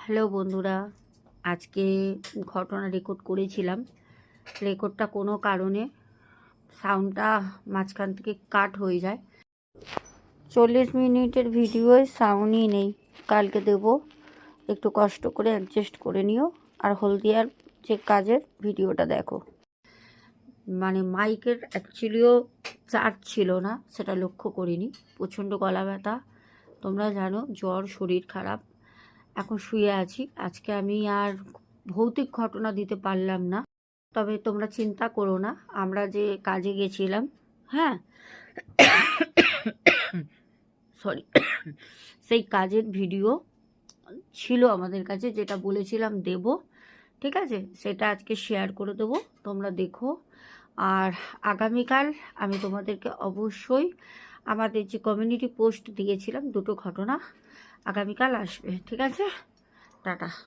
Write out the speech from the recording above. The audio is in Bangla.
হ্যালো বন্ধুরা, আজকে ঘটনা রেকর্ড করেছিলাম। রেকর্ডটা কোনো কারণে সাউন্ডটা মাঝখান থেকে কাট হয়ে যায়। 40 মিনিটের ভিডিওয় সাউন্ডই নেই। কালকে দেব, একটু কষ্ট করে অ্যাডজাস্ট করে নিও। আর হলদিয়ার যে কাজের ভিডিওটা দেখো। মানে মাইকের অ্যাকচুয়ালিও চার্জ ছিল না, সেটা লক্ষ্য করিনি। প্রচণ্ড গলা ব্যথা, তোমরা জানো, জ্বর, শরীর খারাপ, এখন শুয়ে আছি। আজকে আমি আর ভৌতিক ঘটনা দিতে পারলাম না, তবে তোমরা চিন্তা করো না। আমরা যে কাজে গেছিলাম, হ্যাঁ, সরি, সেই কাজের ভিডিও ছিল আমাদের কাছে, যেটা বলেছিলাম দেব। ঠিক আছে, সেটা আজকে শেয়ার করে দেবো, তোমরা দেখো। আর আগামীকাল আমি তোমাদেরকে অবশ্যই আমাদের যে কমিউনিটি পোস্ট দিয়েছিলাম, দুটো ঘটনা আগামীকাল আসবে। ঠিক আছে, টাটা।